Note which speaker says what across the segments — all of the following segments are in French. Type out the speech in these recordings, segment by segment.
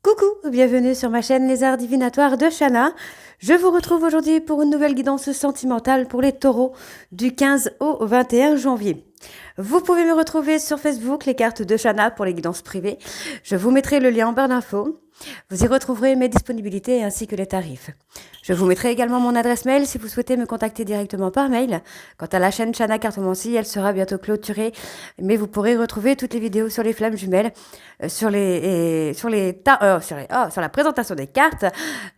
Speaker 1: Coucou, bienvenue sur ma chaîne Les Arts Divinatoires de Shana. Je vous retrouve aujourd'hui pour une nouvelle guidance sentimentale pour les taureaux du 15 au 21 janvier. Vous pouvez me retrouver sur Facebook, les cartes de Shana pour les guidances privées. Je vous mettrai le lien en barre d'infos. Vous y retrouverez mes disponibilités ainsi que les tarifs. Je vous mettrai également mon adresse mail si vous souhaitez me contacter directement par mail. Quant à la chaîne Shana Cartomancie, elle sera bientôt clôturée, mais vous pourrez retrouver toutes les vidéos sur les flammes jumelles, sur la présentation des cartes,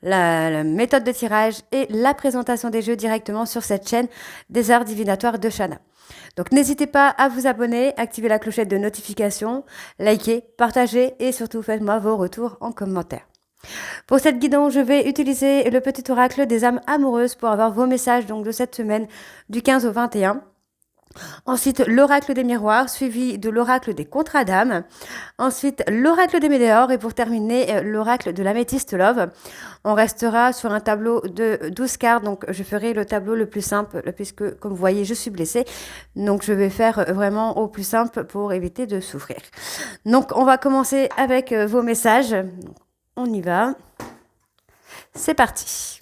Speaker 1: la méthode de tirage et la présentation des jeux directement sur cette chaîne des Arts Divinatoires de Shana. Donc n'hésitez pas à vous abonner, activer la clochette de notification, liker, partager et surtout faites-moi vos retours en commentaire. Pour cette guidance, je vais utiliser le petit oracle des âmes amoureuses pour avoir vos messages donc de cette semaine du 15 au 21. Ensuite, l'oracle des miroirs, suivi de l'oracle des contrats d'âme. Ensuite, l'oracle des météores et pour terminer, l'oracle de l'améthyste love. On restera sur un tableau de 12 cartes, donc je ferai le tableau le plus simple puisque, comme vous voyez, je suis blessée. Donc, je vais faire vraiment au plus simple pour éviter de souffrir. Donc, on va commencer avec vos messages. On y va. C'est parti.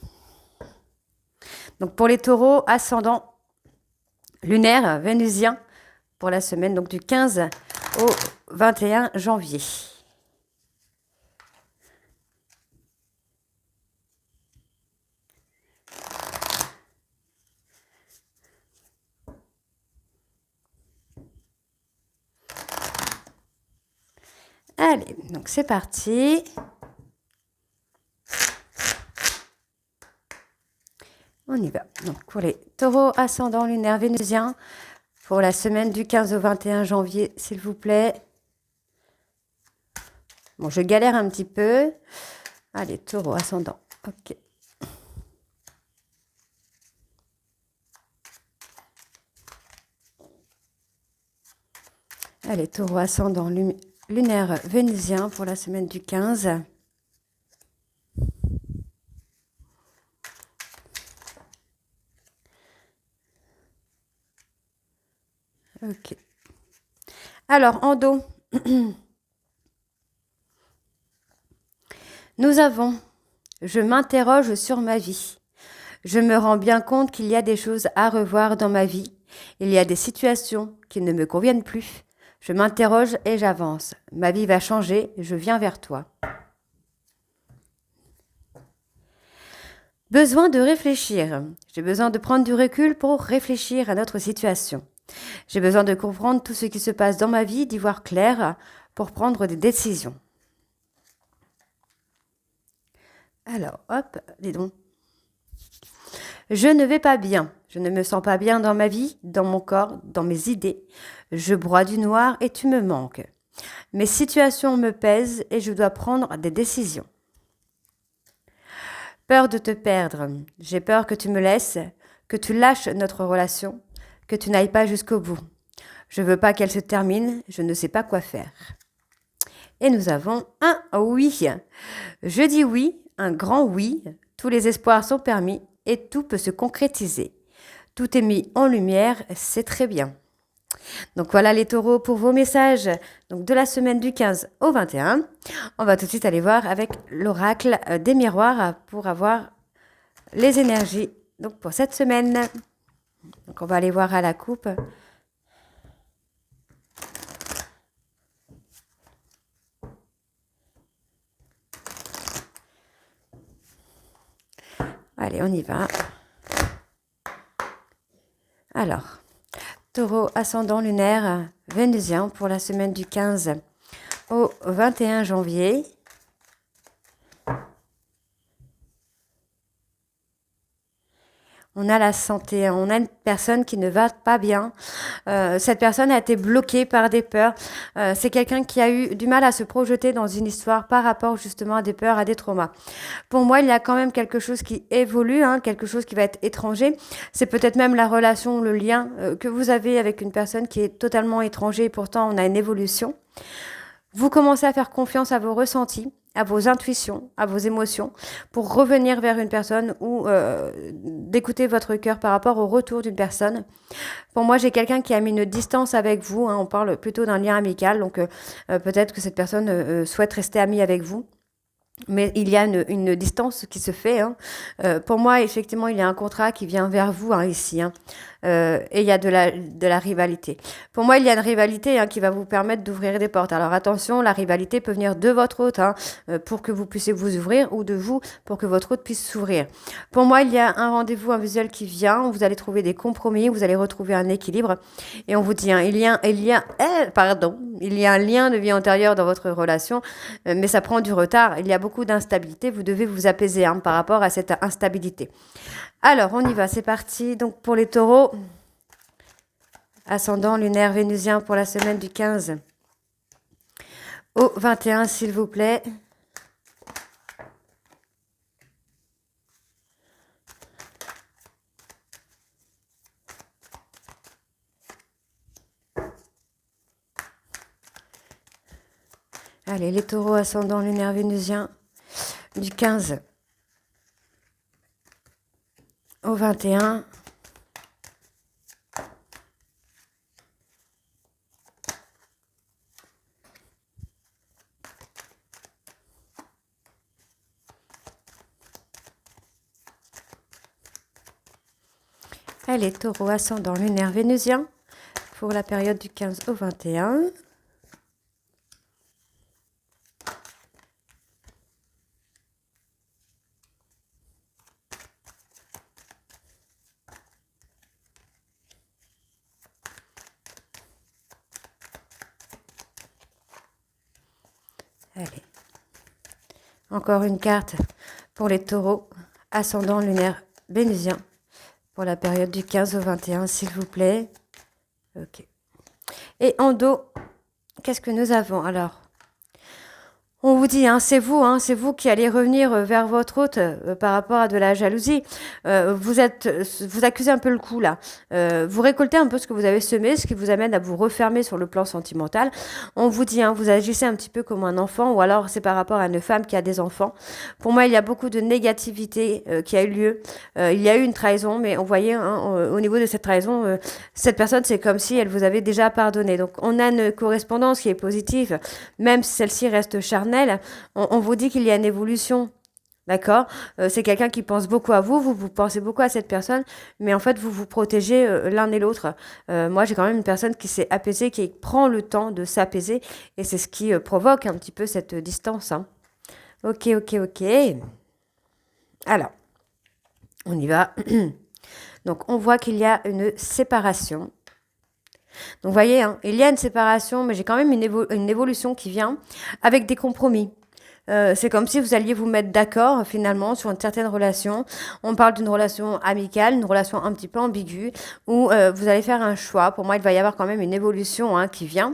Speaker 1: Donc, pour les taureaux, ascendant lunaire vénusien pour la semaine donc du 15 au 21 janvier. Allez, donc c'est parti. On y va. Donc pour les taureaux ascendant lunaire vénusien, pour la semaine du 15 au 21 janvier, s'il vous plaît. Bon, je galère un petit peu. Allez, taureau ascendant. Ok. Allez, taureau ascendant lunaire vénusien pour la semaine du 15. Ok. Alors, en dos, nous avons « Je m'interroge sur ma vie. Je me rends bien compte qu'il y a des choses à revoir dans ma vie. Il y a des situations qui ne me conviennent plus. Je m'interroge et j'avance. Ma vie va changer, je viens vers toi. » Besoin de réfléchir. J'ai besoin de prendre du recul pour réfléchir à notre situation. J'ai besoin de comprendre tout ce qui se passe dans ma vie, d'y voir clair pour prendre des décisions. Alors, hop, dis donc. Je ne vais pas bien. Je ne me sens pas bien dans ma vie, dans mon corps, dans mes idées. Je broie du noir et tu me manques. Mes situations me pèsent et je dois prendre des décisions. Peur de te perdre. J'ai peur que tu me laisses, que tu lâches notre relation, que tu n'ailles pas jusqu'au bout. Je veux pas qu'elle se termine, je ne sais pas quoi faire. Et nous avons un oui. Je dis oui, un grand oui. Tous les espoirs sont permis et tout peut se concrétiser. Tout est mis en lumière, c'est très bien. Donc voilà les taureaux pour vos messages donc de la semaine du 15 au 21. On va tout de suite aller voir avec l'oracle des miroirs pour avoir les énergies donc pour cette semaine. Donc on va aller voir à la coupe. Allez, on y va. Alors, taureau ascendant lunaire vénusien pour la semaine du 15 au 21 janvier. On a la santé, on a une personne qui ne va pas bien. Cette personne a été bloquée par des peurs. C'est quelqu'un qui a eu du mal à se projeter dans une histoire par rapport justement à des peurs, à des traumas. Pour moi, il y a quand même quelque chose qui évolue, quelque chose qui va être étranger. C'est peut-être même la relation, le lien que vous avez avec une personne qui est totalement étranger et pourtant on a une évolution. Vous commencez à faire confiance à vos ressentis, à vos intuitions, à vos émotions, pour revenir vers une personne ou d'écouter votre cœur par rapport au retour d'une personne. Pour moi, j'ai quelqu'un qui a mis une distance avec vous. On parle plutôt d'un lien amical, donc peut-être que cette personne souhaite rester amie avec vous. Mais il y a une distance qui se fait. Hein. Pour moi, effectivement, il y a un contrat qui vient vers vous hein, ici. Hein. Et il y a de la rivalité. Pour moi, il y a une rivalité hein, qui va vous permettre d'ouvrir des portes. Alors attention, la rivalité peut venir de votre hôte hein, pour que vous puissiez vous ouvrir ou de vous pour que votre hôte puisse s'ouvrir. Pour moi, il y a un rendez-vous, un visuel qui vient. Vous allez trouver des compromis, vous allez retrouver un équilibre. Et on vous dit, hein, il y a un lien de vie antérieure dans votre relation, mais ça prend du retard. Il y a beaucoup d'instabilité. Vous devez vous apaiser hein, par rapport à cette instabilité. Alors, on y va, c'est parti. Donc, pour les taureaux, ascendant lunaire vénusien pour la semaine du 15 au 21, s'il vous plaît. Allez, les taureaux ascendant lunaire vénusien du 15 au 21. Allez, taureau ascendant lunaire vénusien pour la période du 15 au 21. Allez. Encore une carte pour les taureaux ascendant lunaire vénusien pour la période du 15 au 21, s'il vous plaît. Ok. Et en dos, qu'est-ce que nous avons alors? On vous dit, hein, c'est vous qui allez revenir vers votre hôte par rapport à de la jalousie. Vous accusez un peu le coup là. Vous récoltez un peu ce que vous avez semé, ce qui vous amène à vous refermer sur le plan sentimental. On vous dit, hein, vous agissez un petit peu comme un enfant, ou alors c'est par rapport à une femme qui a des enfants. Pour moi, il y a beaucoup de négativité qui a eu lieu. Il y a eu une trahison, mais on voyait hein, au niveau de cette trahison, cette personne, c'est comme si elle vous avait déjà pardonné. Donc, on a une correspondance qui est positive, même si celle-ci reste charnelle. On vous dit qu'il y a une évolution. D'accord. C'est quelqu'un qui pense beaucoup à vous, vous pensez beaucoup à cette personne, mais en fait, vous vous protégez l'un et l'autre. Moi, j'ai quand même une personne qui s'est apaisée, qui prend le temps de s'apaiser, et c'est ce qui provoque un petit peu cette distance. Hein. Ok. Alors, on y va. Donc, on voit qu'il y a une séparation. Donc, vous voyez, hein, il y a une séparation, mais j'ai quand même une évolution qui vient avec des compromis. C'est comme si vous alliez vous mettre d'accord finalement sur une certaine relation. On parle d'une relation amicale, une relation un petit peu ambiguë, où vous allez faire un choix. Pour moi, il va y avoir quand même une évolution hein, qui vient.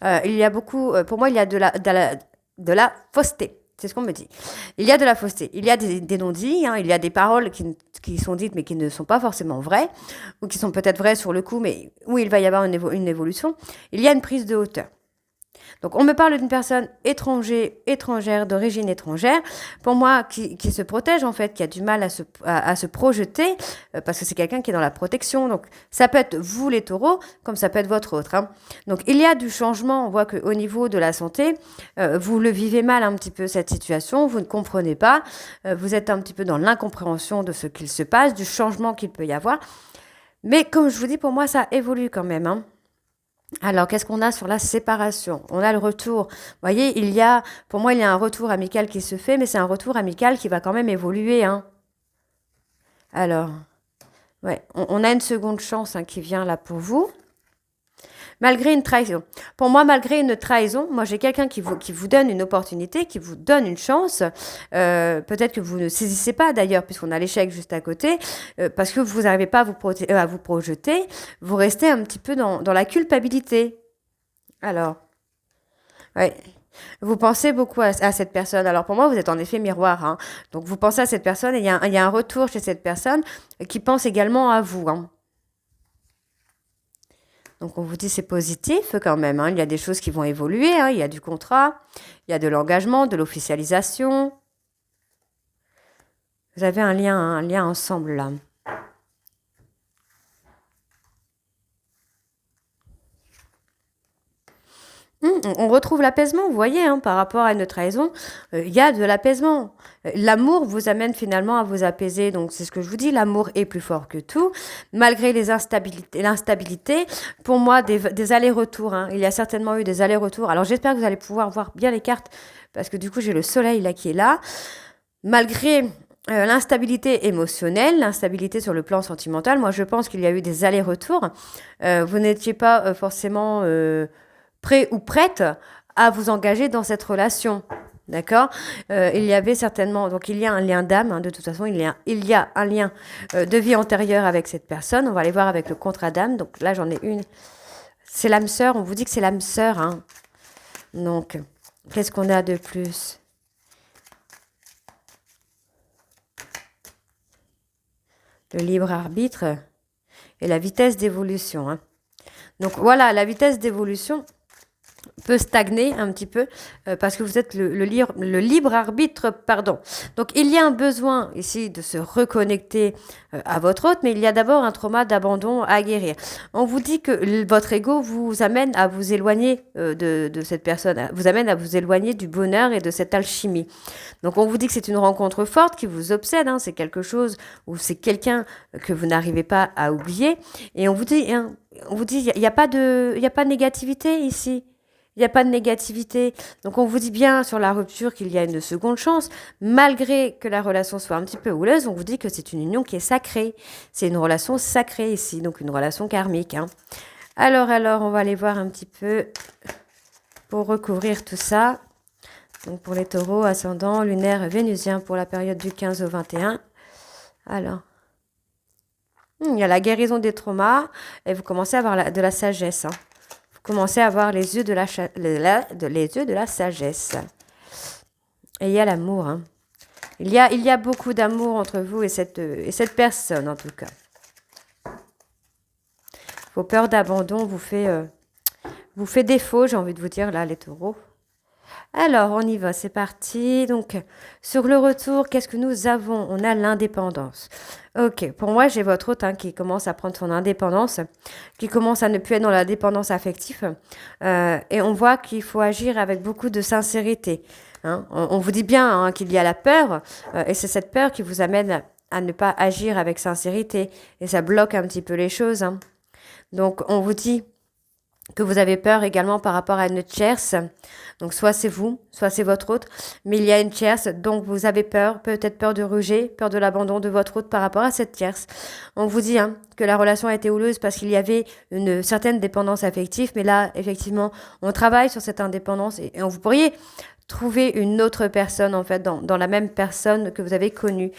Speaker 1: Il y a beaucoup, pour moi, il y a de la fausseté. C'est ce qu'on me dit. Il y a de la fausseté. Il y a des non-dits. Hein, il y a des paroles qui sont dites mais qui ne sont pas forcément vraies, ou qui sont peut-être vraies sur le coup, mais où il va y avoir une évolution. Il y a une prise de hauteur. Donc, on me parle d'une personne étrangère, d'origine étrangère, pour moi, qui se protège, en fait, qui a du mal à se projeter, parce que c'est quelqu'un qui est dans la protection. Donc, ça peut être vous, les taureaux, comme ça peut être votre autre. Hein. Donc, il y a du changement. On voit qu'au niveau de la santé, vous le vivez mal un petit peu, cette situation. Vous ne comprenez pas. Vous êtes un petit peu dans l'incompréhension de ce qu'il se passe, du changement qu'il peut y avoir. Mais, comme je vous dis, pour moi, ça évolue quand même, hein. Alors, qu'est-ce qu'on a sur la séparation? On a le retour. Vous voyez, pour moi, il y a un retour amical qui se fait, mais c'est un retour amical qui va quand même évoluer, hein. Alors, ouais, on a une seconde chance hein, qui vient là pour vous. Malgré une trahison. Pour moi, malgré une trahison, moi j'ai quelqu'un qui vous donne une opportunité, qui vous donne une chance. Peut-être que vous ne saisissez pas d'ailleurs, puisqu'on a l'échec juste à côté, parce que vous n'arrivez pas à vous projeter. Vous restez un petit peu dans la culpabilité. Alors, ouais. Vous pensez beaucoup à cette personne. Alors pour moi, vous êtes en effet miroir. Hein. Donc vous pensez à cette personne et il y a un retour chez cette personne qui pense également à vous. Hein. Donc on vous dit c'est positif quand même. Hein. Il y a des choses qui vont évoluer. Hein. Il y a du contrat, il y a de l'engagement, de l'officialisation. Vous avez un lien ensemble là. On retrouve l'apaisement, vous voyez, hein, par rapport à une trahison, il y a de l'apaisement. L'amour vous amène finalement à vous apaiser, donc c'est ce que je vous dis, l'amour est plus fort que tout, malgré les instabilités, l'instabilité, pour moi, des allers-retours, hein. Il y a certainement eu des allers-retours, alors j'espère que vous allez pouvoir voir bien les cartes, parce que du coup j'ai le soleil là qui est là, malgré l'instabilité émotionnelle, l'instabilité sur le plan sentimental, moi je pense qu'il y a eu des allers-retours, vous n'étiez pas forcément prêt ou prête à vous engager dans cette relation. D'accord. Il y avait certainement, donc il y a un lien d'âme, hein, de toute façon, il y a un lien de vie antérieure avec cette personne. On va aller voir avec le contrat d'âme. Donc là, j'en ai une. C'est l'âme sœur, on vous dit que c'est l'âme sœur. Hein. Donc, qu'est-ce qu'on a de plus? Le libre arbitre et la vitesse d'évolution. Hein. Donc voilà, la vitesse d'évolution peut stagner un petit peu parce que vous êtes le libre arbitre, pardon. Donc il y a un besoin ici de se reconnecter à votre hôte, mais il y a d'abord un trauma d'abandon à guérir. On vous dit que votre ego vous amène à vous éloigner de cette personne, vous amène à vous éloigner du bonheur et de cette alchimie. Donc on vous dit que c'est une rencontre forte qui vous obsède, hein, c'est quelque chose ou c'est quelqu'un que vous n'arrivez pas à oublier, et on vous dit, hein, il n'y a pas de négativité ici. Il n'y a pas de négativité. Donc on vous dit bien sur la rupture qu'il y a une seconde chance. Malgré que la relation soit un petit peu houleuse, on vous dit que c'est une union qui est sacrée. C'est une relation sacrée ici, donc une relation karmique. Hein. Alors, on va aller voir un petit peu pour recouvrir tout ça. Donc pour les taureaux, ascendant, lunaire, vénusien pour la période du 15 au 21. Alors, il y a la guérison des traumas et vous commencez à avoir de la sagesse. Hein. Commencez à avoir les yeux de la sagesse. Et il y a l'amour. Hein. Il y a beaucoup d'amour entre vous et cette personne, en tout cas. Vos peurs d'abandon vous fait défaut, j'ai envie de vous dire, là, les taureaux. Alors, on y va, c'est parti. Donc, sur le retour, qu'est-ce que nous avons? On a l'indépendance. Ok, pour moi, j'ai votre hôte hein, qui commence à prendre son indépendance, qui commence à ne plus être dans la dépendance affective. Et on voit qu'il faut agir avec beaucoup de sincérité. Hein. On vous dit bien hein, qu'il y a la peur, et c'est cette peur qui vous amène à ne pas agir avec sincérité. Et ça bloque un petit peu les choses. Hein. Donc, on vous dit que vous avez peur également par rapport à une tierce. Donc, soit c'est vous, soit c'est votre hôte. Mais il y a une tierce, donc vous avez peur, peut-être peur de rejet, peur de l'abandon de votre hôte par rapport à cette tierce. On vous dit hein, que la relation a été houleuse parce qu'il y avait une certaine dépendance affective. Mais là, effectivement, on travaille sur cette indépendance et vous pourriez trouver une autre personne, en fait, dans la même personne que vous avez connue.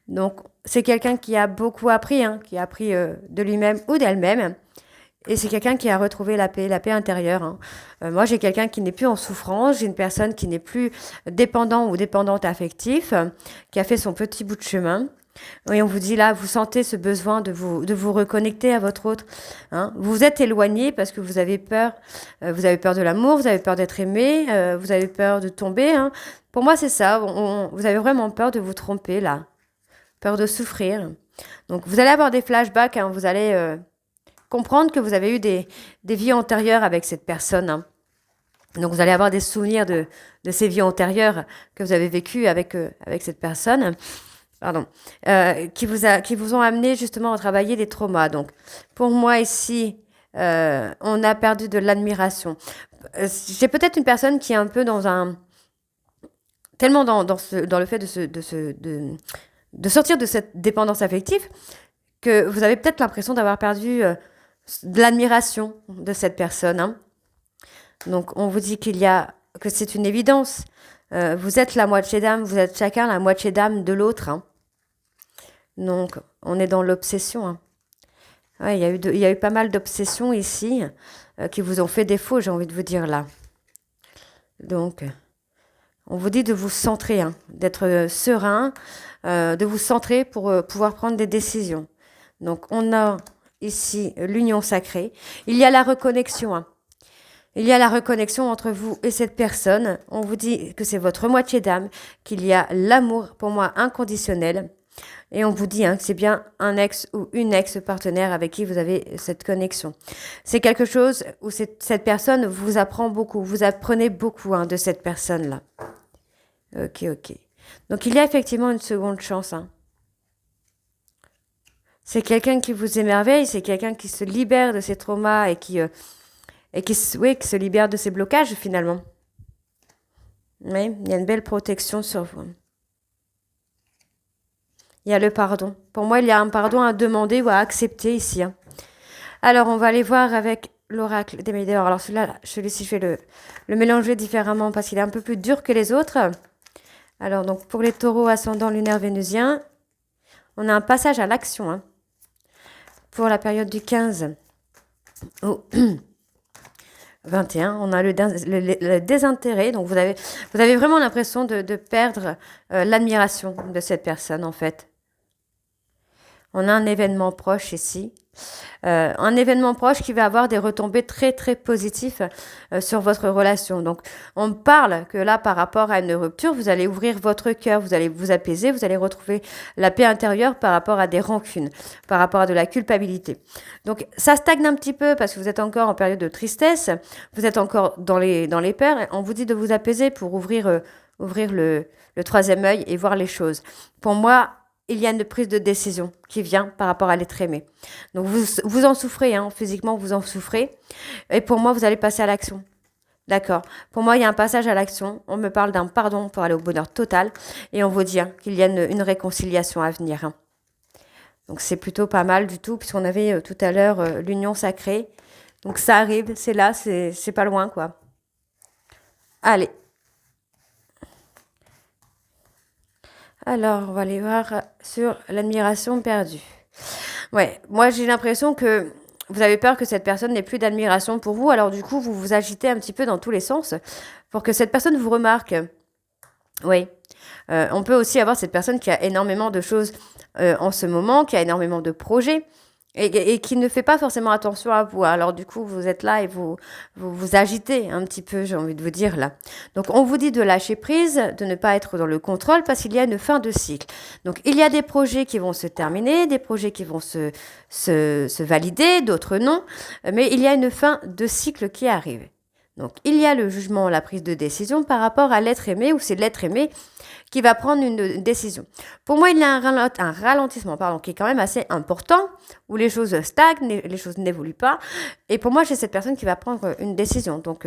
Speaker 1: Donc, c'est quelqu'un qui a beaucoup appris, hein, qui a appris de lui-même ou d'elle-même. Et c'est quelqu'un qui a retrouvé la paix intérieure. Hein. Moi, j'ai quelqu'un qui n'est plus en souffrance, j'ai une personne qui n'est plus dépendant ou dépendante affectif, qui a fait son petit bout de chemin. Et on vous dit là, vous sentez ce besoin de vous reconnecter à votre autre. Hein. Vous vous êtes éloigné parce que vous avez peur. Vous avez peur de l'amour, vous avez peur d'être aimé, vous avez peur de tomber. Hein. Pour moi, c'est ça. Vous avez vraiment peur de vous tromper là. Peur de souffrir. Donc, vous allez avoir des flashbacks. Hein. Vous allez comprendre que vous avez eu des vies antérieures avec cette personne. Hein. Donc, vous allez avoir des souvenirs de ces vies antérieures que vous avez vécues avec cette personne. Pardon. Qui vous ont amené justement à travailler des traumas. Donc, pour moi ici, on a perdu de l'admiration. J'ai peut-être une personne qui est un peu tellement dans le fait de sortir de cette dépendance affective que vous avez peut-être l'impression d'avoir perdu de l'admiration de cette personne. Hein. Donc, on vous dit que c'est une évidence. Vous êtes la moitié d'âme, vous êtes chacun la moitié d'âme de l'autre. Hein. Donc, on est dans l'obsession. Hein. Ouais, il y a eu pas mal d'obsessions ici qui vous ont fait défaut, j'ai envie de vous dire là. Donc, on vous dit de vous centrer, hein, d'être serein, de vous centrer pour pouvoir prendre des décisions. Donc, on a ici l'union sacrée. Il y a la reconnexion. Hein. Il y a la reconnexion entre vous et cette personne. On vous dit que c'est votre moitié d'âme, qu'il y a l'amour, pour moi, inconditionnel. Et on vous dit que c'est bien un ex ou une ex-partenaire avec qui vous avez cette connexion. C'est quelque chose où cette personne vous apprend beaucoup, vous apprenez beaucoup de cette personne-là. Ok. Donc, il y a effectivement une seconde chance. C'est quelqu'un qui vous émerveille, c'est quelqu'un qui se libère de ses traumas et qui se libère de ses blocages finalement. Oui, il y a une belle protection sur vous. Il y a le pardon. Pour moi, il y a un pardon à demander ou à accepter ici. Alors, on va aller voir avec l'oracle des Médéors. Alors, celui-ci, je vais le mélanger différemment parce qu'il est un peu plus dur que les autres. Alors, donc, pour les taureaux ascendant lunaire vénusien, on a un passage à l'action. Pour la période du 15 au 21, on a le désintérêt. Donc, vous avez vraiment l'impression de perdre l'admiration de cette personne, en fait. On a un événement proche ici. Un événement proche qui va avoir des retombées très, très positifs sur votre relation. Donc, on parle que là, par rapport à une rupture, vous allez ouvrir votre cœur, vous allez vous apaiser, vous allez retrouver la paix intérieure par rapport à des rancunes, par rapport à de la culpabilité. Donc, ça stagne un petit peu parce que vous êtes encore en période de tristesse, vous êtes encore dans les peurs. On vous dit de vous apaiser pour ouvrir le troisième œil et voir les choses. Pour moi, il y a une prise de décision qui vient par rapport à l'être aimé. Donc, vous en souffrez, physiquement, vous en souffrez. Et pour moi, vous allez passer à l'action. D'accord. Pour moi, il y a un passage à l'action. On me parle d'un pardon pour aller au bonheur total. Et on vous dit qu'il y a une réconciliation à venir. Donc, c'est plutôt pas mal du tout, puisqu'on avait tout à l'heure l'union sacrée. Donc, ça arrive, c'est là, c'est pas loin, quoi. Allez. Alors, on va aller voir sur l'admiration perdue. Ouais, moi j'ai l'impression que vous avez peur que cette personne n'ait plus d'admiration pour vous, alors du coup vous vous agitez un petit peu dans tous les sens pour que cette personne vous remarque. Oui. On peut aussi avoir cette personne qui a énormément de choses en ce moment, qui a énormément de projets et qui ne fait pas forcément attention à vous. Alors du coup, vous êtes là et vous agitez un petit peu, j'ai envie de vous dire là. Donc on vous dit de lâcher prise, de ne pas être dans le contrôle parce qu'il y a une fin de cycle. Donc il y a des projets qui vont se terminer, des projets qui vont se valider, d'autres non, mais il y a une fin de cycle qui arrive. Donc, il y a le jugement, la prise de décision par rapport à l'être aimé, ou c'est l'être aimé qui va prendre une décision. Pour moi, il y a un ralentissement qui est quand même assez important, où les choses stagnent, les choses n'évoluent pas. Et pour moi, j'ai cette personne qui va prendre une décision. Donc,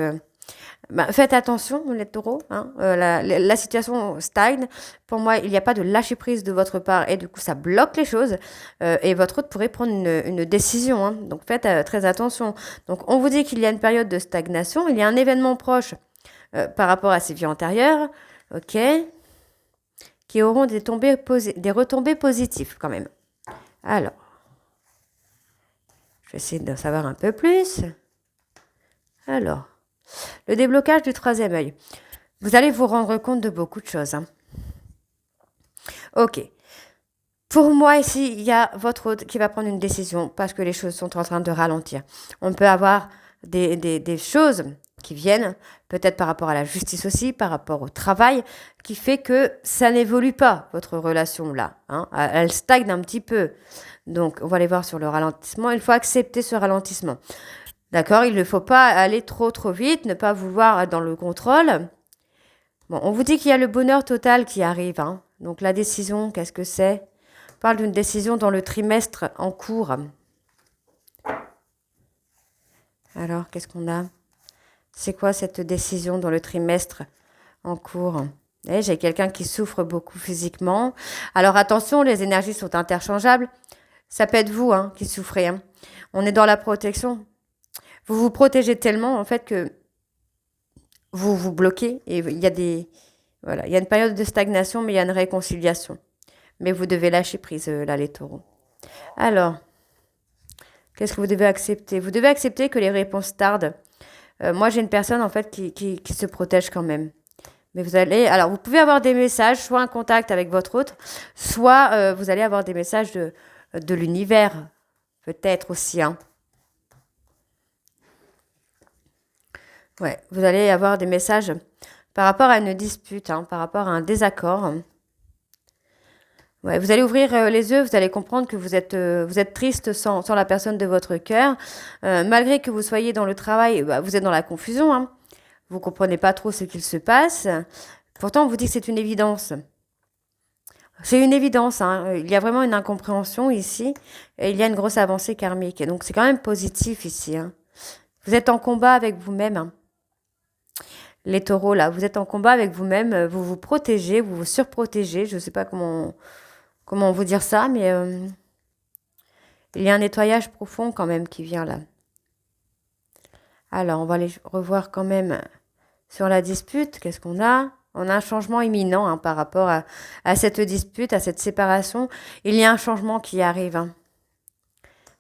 Speaker 1: faites attention, les taureaux. La situation stagne. Pour moi, il n'y a pas de lâcher prise de votre part et du coup, ça bloque les choses. Et votre autre pourrait prendre une décision. Donc, faites très attention. Donc, on vous dit qu'il y a une période de stagnation. Il y a un événement proche par rapport à ces vies antérieures. OK. Qui auront des retombées positives quand même. Alors, je vais essayer d'en savoir un peu plus. Alors. Le déblocage du troisième œil. Vous allez vous rendre compte de beaucoup de choses. Ok. Pour moi, ici, il y a votre hôte qui va prendre une décision parce que les choses sont en train de ralentir. On peut avoir des choses qui viennent, peut-être par rapport à la justice aussi, par rapport au travail, qui fait que ça n'évolue pas, votre relation-là. Elle stagne un petit peu. Donc, on va aller voir sur le ralentissement. Il faut accepter ce ralentissement. D'accord, il ne faut pas aller trop vite, ne pas vouloir être dans le contrôle. Bon, on vous dit qu'il y a le bonheur total qui arrive. Donc la décision, qu'est-ce que c'est ? On parle d'une décision dans le trimestre en cours. Alors, qu'est-ce qu'on a ? C'est quoi cette décision dans le trimestre en cours ? J'ai quelqu'un qui souffre beaucoup physiquement. Alors attention, les énergies sont interchangeables. Ça peut être vous qui souffrez. On est dans la protection. Vous vous protégez tellement, en fait, que vous vous bloquez. Et il y a il y a une période de stagnation, mais il y a une réconciliation. Mais vous devez lâcher prise, là, les taureaux. Alors, qu'est-ce que vous devez accepter ? Vous devez accepter que les réponses tardent. Moi, j'ai une personne, en fait, qui se protège quand même. Mais vous pouvez avoir des messages, soit un contact avec votre hôte, soit vous allez avoir des messages de l'univers, peut-être aussi, Ouais, vous allez avoir des messages par rapport à une dispute, par rapport à un désaccord. Ouais, vous allez ouvrir les yeux, vous allez comprendre que vous êtes triste sans la personne de votre cœur. Malgré que vous soyez dans le travail, bah, vous êtes dans la confusion, hein. Vous comprenez pas trop ce qu'il se passe. Pourtant, on vous dit que c'est une évidence. C'est une évidence, hein. Il y a vraiment une incompréhension ici. Et il y a une grosse avancée karmique. Donc, c'est quand même positif ici, hein. Vous êtes en combat avec vous-même, hein. Les taureaux, là, vous êtes en combat avec vous-même. Vous vous protégez, vous vous surprotégez. Je ne sais pas comment vous dire ça, mais il y a un nettoyage profond quand même qui vient là. Alors, on va aller revoir quand même sur la dispute. Qu'est-ce qu'on a? On a un changement imminent hein, par rapport à cette dispute, à cette séparation. Il y a un changement qui arrive, hein.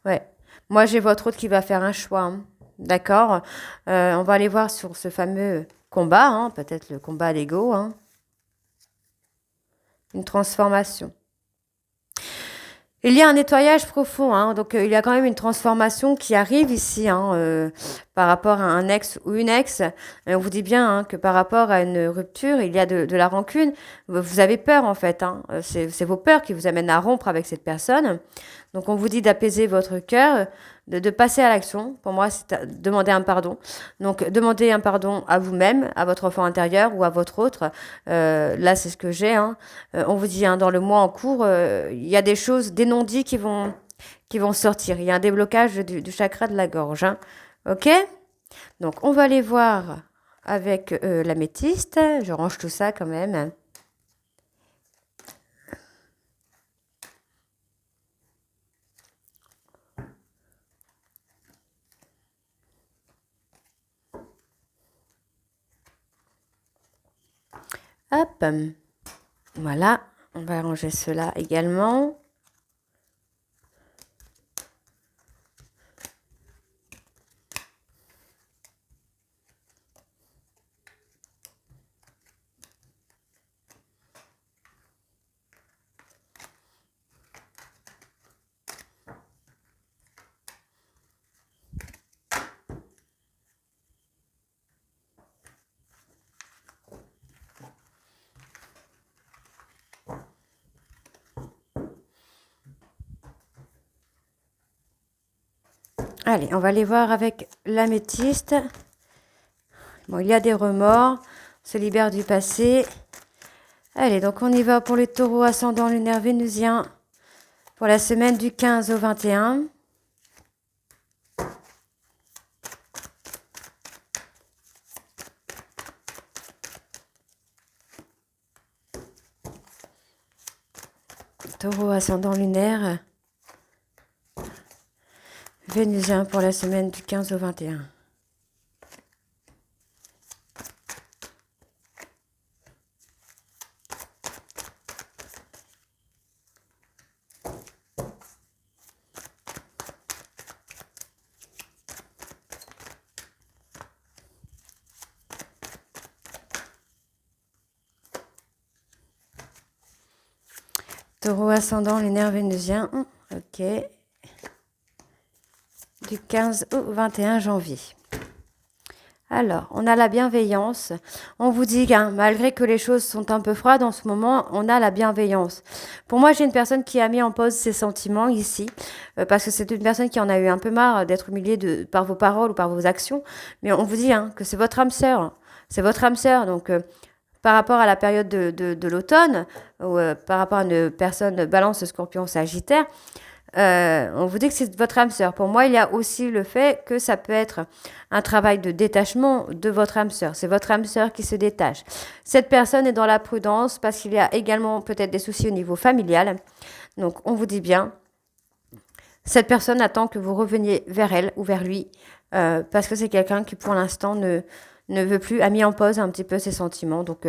Speaker 1: Ouais. Moi, j'ai votre autre qui va faire un choix, hein. D'accord. On va aller voir sur ce fameux combat, hein, peut-être le combat d'ego, hein. Une transformation. Il y a un nettoyage profond, hein, donc il y a quand même une transformation qui arrive ici hein, par rapport à un ex ou une ex. On vous dit bien hein, que par rapport à une rupture, il y a de la rancune. Vous avez peur en fait, hein. C'est vos peurs qui vous amènent à rompre avec cette personne. Donc on vous dit d'apaiser votre cœur, de passer à l'action. Pour moi, c'est demander un pardon. Donc demandez un pardon à vous-même, à votre enfant intérieur ou à votre autre. Là, c'est ce que j'ai, hein. On vous dit, hein, dans le mois en cours, il y a des choses, des non-dits qui vont sortir. Il y a un déblocage du chakra de la gorge, hein. OK? Donc, on va aller voir avec l'améthyste. Je range tout ça quand même. Hop. Voilà. On va ranger cela également. Allez, on va aller voir avec l'améthyste. Bon, il y a des remords. On se libère du passé. Allez, donc on y va pour les taureaux ascendant lunaire vénusien pour la semaine du 15 au 21. Taureau ascendant lunaire vénusien pour la semaine du 15 au 21. Taureau ascendant lunaire vénusien. Ok. Du 15 au 21 janvier. Alors, on a la bienveillance. On vous dit, hein, malgré que les choses sont un peu froides en ce moment, on a la bienveillance. Pour moi, j'ai une personne qui a mis en pause ses sentiments ici, parce que c'est une personne qui en a eu un peu marre d'être humiliée par vos paroles ou par vos actions. Mais on vous dit hein, que c'est votre âme sœur. C'est votre âme sœur. Donc, par rapport à la période de l'automne, ou par rapport à une personne balance, scorpion, sagittaire, on vous dit que c'est votre âme sœur. Pour moi, il y a aussi le fait que ça peut être un travail de détachement de votre âme sœur. C'est votre âme sœur qui se détache. Cette personne est dans la prudence parce qu'il y a également peut-être des soucis au niveau familial. Donc, on vous dit bien, cette personne attend que vous reveniez vers elle ou vers lui parce que c'est quelqu'un qui, pour l'instant, ne veut plus, a mis en pause un petit peu ses sentiments. Donc,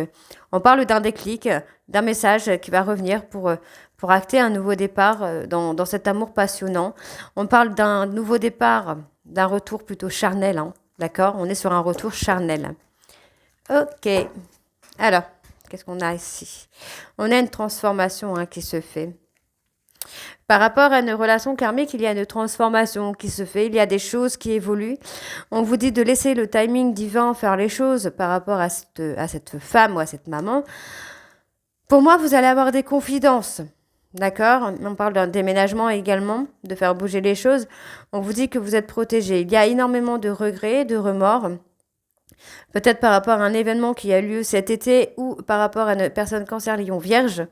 Speaker 1: on parle d'un déclic, d'un message qui va revenir pour acter un nouveau départ dans cet amour passionnant. On parle d'un nouveau départ, d'un retour plutôt charnel, hein, d'accord? On est sur un retour charnel. Ok. Alors, qu'est-ce qu'on a ici? On a une transformation hein, qui se fait. Par rapport à une relation karmique, il y a une transformation qui se fait, il y a des choses qui évoluent. On vous dit de laisser le timing divin faire les choses par rapport à cette femme ou à cette maman. Pour moi, vous allez avoir des confidences. D'accord? On parle d'un déménagement également, de faire bouger les choses. On vous dit que vous êtes protégé. Il y a énormément de regrets, de remords. Peut-être par rapport à un événement qui a lieu cet été ou par rapport à une personne cancer lion vierge.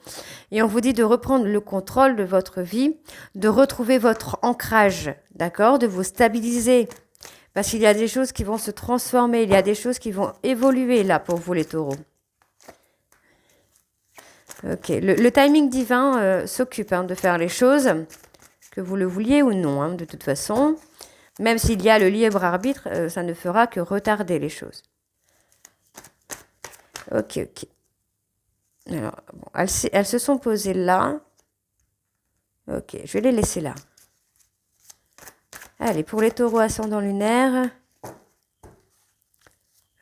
Speaker 1: Et on vous dit de reprendre le contrôle de votre vie, de retrouver votre ancrage, d'accord? De vous stabiliser. Parce qu'il y a des choses qui vont se transformer, il y a des choses qui vont évoluer là pour vous les taureaux. Ok, le timing divin s'occupe de faire les choses, que vous le vouliez ou non, de toute façon. Même s'il y a le libre arbitre, ça ne fera que retarder les choses. Ok. Alors, bon, elles se sont posées là. Ok, je vais les laisser là. Allez, pour les taureaux ascendant lunaire,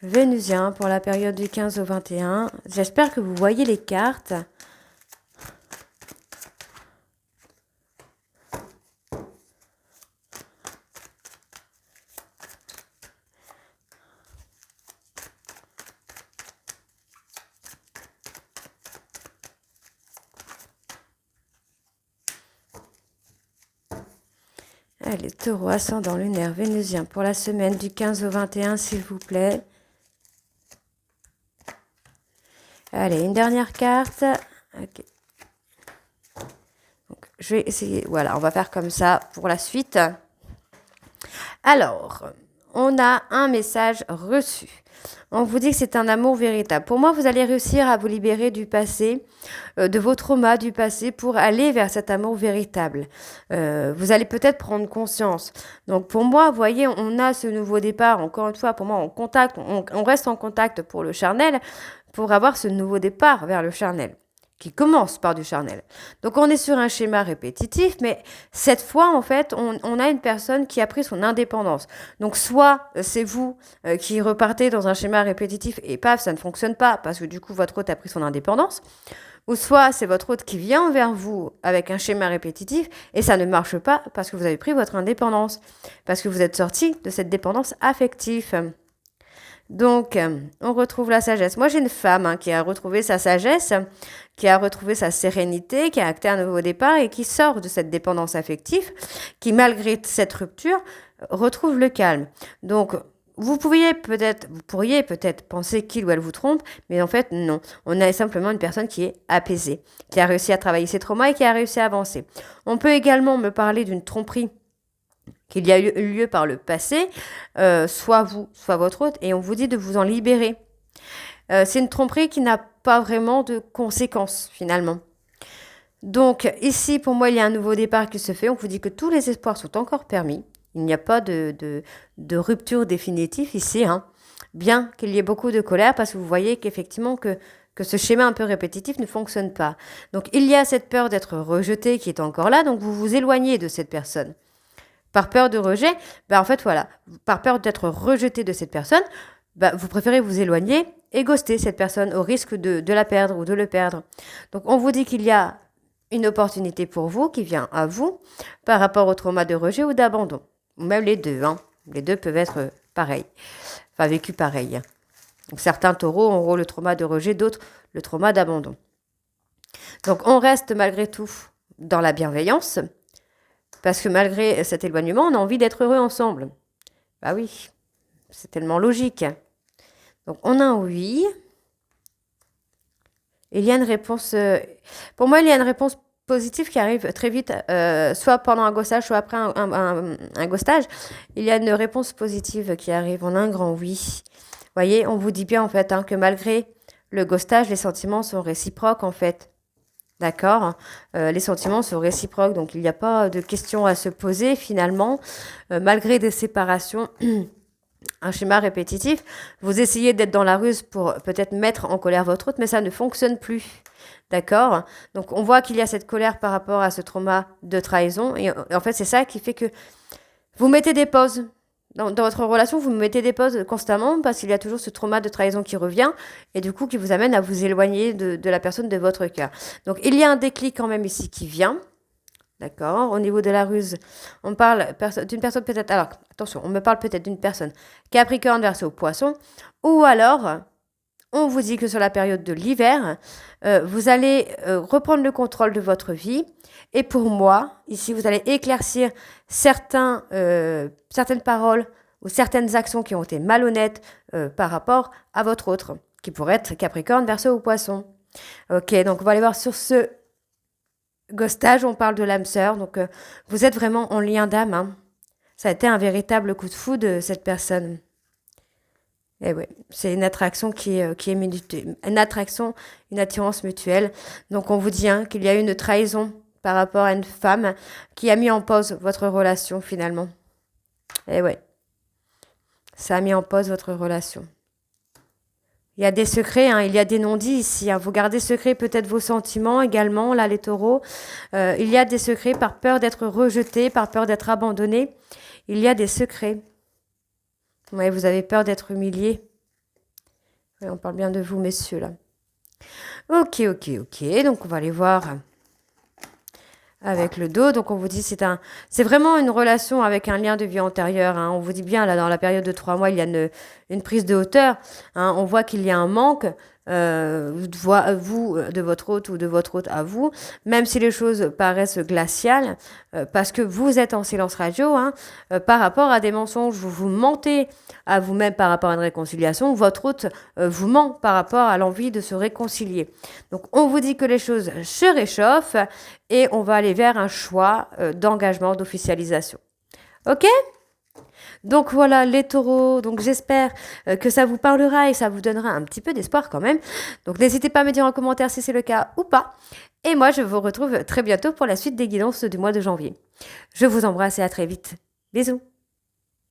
Speaker 1: vénusien pour la période du 15 au 21. J'espère que vous voyez les cartes. Allez, taureau ascendant lunaire vénusien pour la semaine du 15 au 21, s'il vous plaît. Allez, une dernière carte. Ok. Donc, je vais essayer. Voilà, on va faire comme ça pour la suite. Alors, on a un message reçu. On vous dit que c'est un amour véritable. Pour moi, vous allez réussir à vous libérer du passé, de vos traumas du passé pour aller vers cet amour véritable. Vous allez peut-être prendre conscience. Donc pour moi, vous voyez, on a ce nouveau départ. Encore une fois, pour moi, on reste en contact pour le charnel, pour avoir ce nouveau départ vers le charnel, qui commence par du charnel. Donc on est sur un schéma répétitif, mais cette fois, en fait, on a une personne qui a pris son indépendance. Donc soit c'est vous qui repartez dans un schéma répétitif et paf, ça ne fonctionne pas parce que du coup, votre hôte a pris son indépendance, ou soit c'est votre hôte qui vient vers vous avec un schéma répétitif et ça ne marche pas parce que vous avez pris votre indépendance, parce que vous êtes sorti de cette dépendance affective. Donc, on retrouve la sagesse. Moi, j'ai une femme qui a retrouvé sa sagesse, qui a retrouvé sa sérénité, qui a acté un nouveau départ et qui sort de cette dépendance affective, qui, malgré cette rupture, retrouve le calme. Donc, vous pourriez peut-être penser qu'il ou elle vous trompe, mais en fait, non. On a simplement une personne qui est apaisée, qui a réussi à travailler ses traumas et qui a réussi à avancer. On peut également me parler d'une tromperie qu'il y a eu lieu par le passé, soit vous, soit votre hôte, et on vous dit de vous en libérer. C'est une tromperie qui n'a pas vraiment de conséquences, finalement. Donc, ici, pour moi, il y a un nouveau départ qui se fait. On vous dit que tous les espoirs sont encore permis. Il n'y a pas de rupture définitive ici, bien qu'il y ait beaucoup de colère, parce que vous voyez qu'effectivement, que ce schéma un peu répétitif ne fonctionne pas. Donc, il y a cette peur d'être rejeté qui est encore là, donc vous vous éloignez de cette personne. Par peur de rejet, en fait, voilà, par peur d'être rejeté de cette personne, vous préférez vous éloigner et ghoster cette personne au risque de la perdre ou de le perdre. Donc, on vous dit qu'il y a une opportunité pour vous qui vient à vous par rapport au trauma de rejet ou d'abandon. Ou même les deux. Les deux peuvent être pareils, enfin vécus pareils. Donc, certains taureaux auront le trauma de rejet, d'autres le trauma d'abandon. Donc, on reste malgré tout dans la bienveillance. Parce que malgré cet éloignement, on a envie d'être heureux ensemble. Bah oui, c'est tellement logique. Donc, on a un oui. Il y a une réponse... pour moi, il y a une réponse positive qui arrive très vite, soit pendant un ghostage, soit après un ghostage. Il y a une réponse positive qui arrive. On a un grand oui. Vous voyez, on vous dit bien, en fait, que malgré le ghostage, les sentiments sont réciproques, en fait. D'accord, les sentiments sont réciproques, donc il n'y a pas de questions à se poser finalement. Malgré des séparations, un schéma répétitif, vous essayez d'être dans la ruse pour peut-être mettre en colère votre hôte, mais ça ne fonctionne plus. D'accord, donc on voit qu'il y a cette colère par rapport à ce trauma de trahison, et en fait c'est ça qui fait que vous mettez des pauses. Dans votre relation, vous mettez des pauses constamment parce qu'il y a toujours ce trauma de trahison qui revient et du coup qui vous amène à vous éloigner de la personne de votre cœur. Donc il y a un déclic quand même ici qui vient. D'accord. Au niveau de la ruse, on parle d'une personne peut-être... Alors attention, on me parle peut-être d'une personne Capricorne versée au Poisson ou alors on vous dit que sur la période de l'hiver, vous allez reprendre le contrôle de votre vie. Et pour moi, ici, vous allez éclaircir certaines paroles ou certaines actions qui ont été malhonnêtes par rapport à votre autre, qui pourrait être Capricorne, Verseau ou Poisson. Ok, donc on va aller voir sur ce ghostage, on parle de l'âme sœur. Donc vous êtes vraiment en lien d'âme. Hein. Ça a été un véritable coup de foudre de cette personne. Et oui, c'est une attraction qui est une attraction, une attirance mutuelle. Donc on vous dit hein, qu'il y a eu une trahison par rapport à une femme qui a mis en pause votre relation finalement. Et ouais, ça a mis en pause votre relation. Il y a des secrets, hein, il y a des non-dits ici. Hein. Vous gardez secret peut-être vos sentiments également, là les taureaux. Il y a des secrets par peur d'être rejeté, par peur d'être abandonné. Il y a des secrets. Ouais, vous avez peur d'être humilié. Ouais, on parle bien de vous, messieurs, là. Ok. Donc, on va aller voir avec le dos. Donc, on vous dit c'est vraiment une relation avec un lien de vie antérieur. Hein. On vous dit bien, là, dans la période de 3 mois, il y a une prise de hauteur. Hein. On voit qu'il y a un manque. Vous, de votre hôte ou de votre hôte à vous, même si les choses paraissent glaciales, parce que vous êtes en silence radio, hein, par rapport à des mensonges, vous mentez à vous-même par rapport à une réconciliation, votre hôte vous ment par rapport à l'envie de se réconcilier. Donc on vous dit que les choses se réchauffent et on va aller vers un choix d'engagement, d'officialisation. Ok ? Donc voilà les taureaux, donc j'espère que ça vous parlera et ça vous donnera un petit peu d'espoir quand même. Donc n'hésitez pas à me dire en commentaire si c'est le cas ou pas. Et moi je vous retrouve très bientôt pour la suite des guidances du mois de janvier. Je vous embrasse et à très vite. Bisous.